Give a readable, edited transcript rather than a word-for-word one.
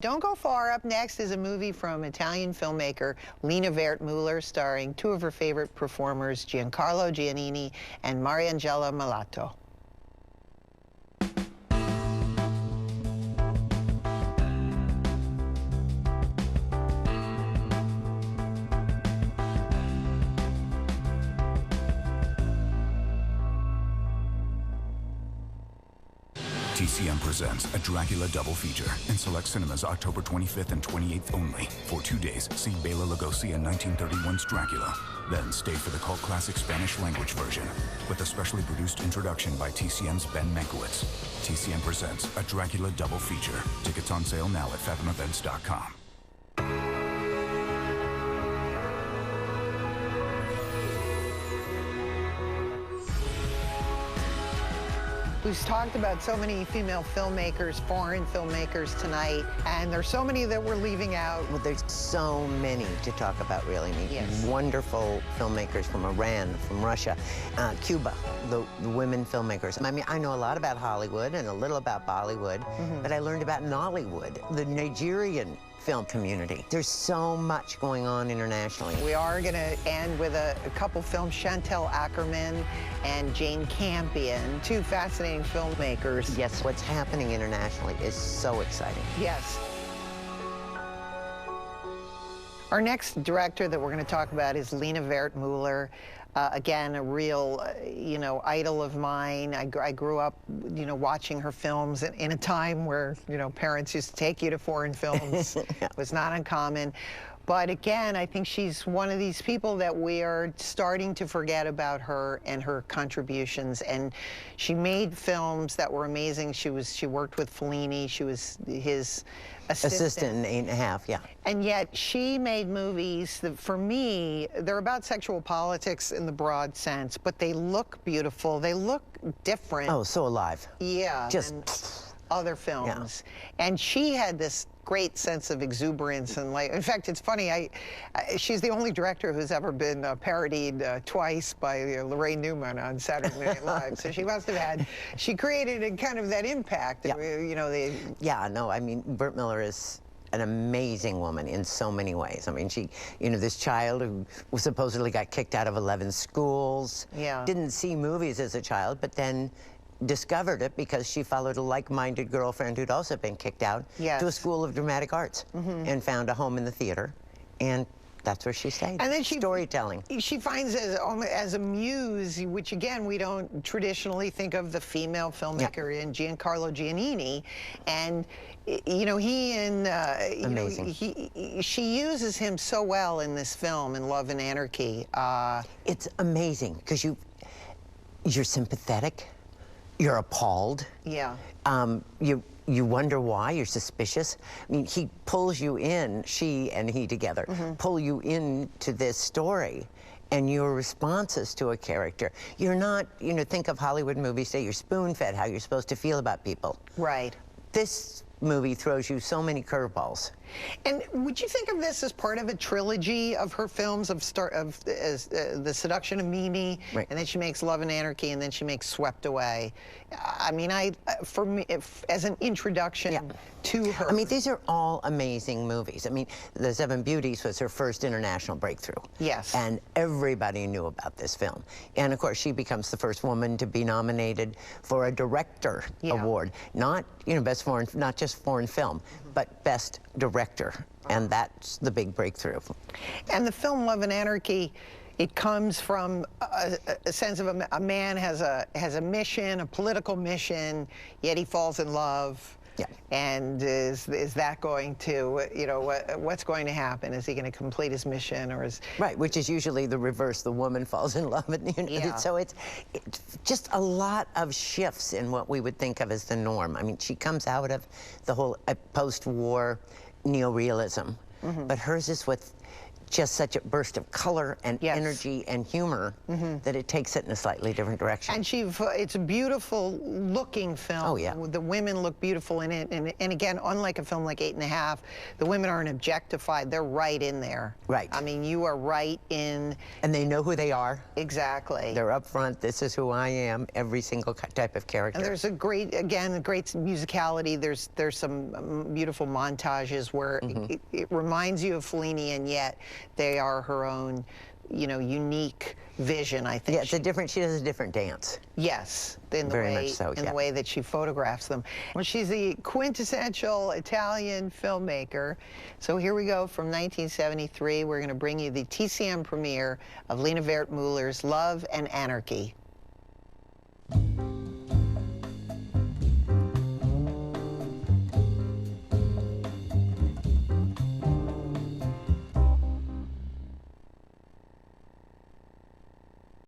Don't go far. Up next is a movie from Italian filmmaker Lina Wertmuller, starring two of her favorite performers, Giancarlo Giannini and Mariangela Malato. TCM presents a Dracula double feature in select cinemas October 25th and 28th only. For 2 days, see Bela Lugosi in 1931's Dracula. Then stay for the cult classic Spanish language version with a specially produced introduction by TCM's Ben Mankiewicz. TCM presents a Dracula double feature. Tickets on sale now at fathomevents.com. We've talked about so many female filmmakers, foreign filmmakers tonight, and there's so many that we're leaving out. Well, there's so many to talk about, really. I mean, yes. Wonderful filmmakers from Iran, from Russia, Cuba, the women filmmakers. I mean, I know a lot about Hollywood and a little about Bollywood, but I learned about Nollywood, the Nigerian film community. There's so much going on internationally. We are going to end with a couple films, Chantel Ackerman and Jane Campion, two fascinating filmmakers. Yes, what's happening internationally is so exciting. Yes. Our next director that we're going to talk about is Lina Wertmuller. Again, a real, idol of mine. I grew up, watching her films in a time where, parents used to take you to foreign films. It was not uncommon. But again, I think she's one of these people that we are starting to forget about her and her contributions. And she made films that were amazing. She worked with Fellini. She was his assistant in 8½, yeah. And yet she made movies that, for me, they're about sexual politics in the broad sense, but they look beautiful. They look different. Oh, so alive. Yeah. Just other films. Yeah. And she had this great sense of exuberance and light. In fact, it's funny, she's the only director who's ever been parodied twice by Lorraine Newman on Saturday Night Live. So she must have had, she created kind of that impact. Yeah. Yeah, no, I mean, Wertmuller is an amazing woman in so many ways. I mean, she, this child who supposedly got kicked out of 11 schools, didn't see movies as a child, but then discovered it because she followed a like-minded girlfriend who'd also been kicked out to a school of dramatic arts and found a home in the theater, and that's where she stayed. And then storytelling. She finds as a muse, which again we don't traditionally think of the female filmmaker in Giancarlo Giannini, and he and amazing. She uses him so well in this film in Love and Anarchy. It's amazing because you're sympathetic. You're appalled. Yeah. You wonder why. You're suspicious. I mean, he pulls you in, she and he together, pull you into this story and your responses to a character. You're not, think of Hollywood movies, say you're spoon-fed how you're supposed to feel about people. Right. This movie throws you so many curveballs. And would you think of this as part of a trilogy of her films of The Seduction of Mimi, and then she makes Love and Anarchy, and then she makes Swept Away? I mean, for me, as an introduction to her. I mean, these are all amazing movies. I mean, The Seven Beauties was her first international breakthrough. Yes. And everybody knew about this film. And of course, she becomes the first woman to be nominated for a director award. Not, best foreign, not just foreign film, but best director, and that's the big breakthrough. And the film Love and Anarchy, it comes from a sense of a man has a mission, a political mission, yet he falls in love. Yeah. And is that going to, what's going to happen? Is he going to complete his mission, or is... Right, which is usually the reverse. The woman falls in love. And, so it's just a lot of shifts in what we would think of as the norm. I mean, she comes out of the whole post-war neorealism, but hers is with just such a burst of color and Yes. energy and humor that it takes it in a slightly different direction. And it's a beautiful looking film. Oh, yeah. The women look beautiful in it. And again, unlike a film like 8½, the women aren't objectified. They're right in there. Right. I mean, you are right in. And they know who they are. Exactly. They're up front. This is who I am. Every single type of character. And there's a great musicality. There's some beautiful montages where it reminds you of Fellini, and yet they are her own, unique vision, I think. Yeah, it's she does a different dance. Yes, in Very much so, the way that she photographs them. Well, she's the quintessential Italian filmmaker. So here we go from 1973. We're going to bring you the TCM premiere of Lena Wertmüller's Love and Anarchy.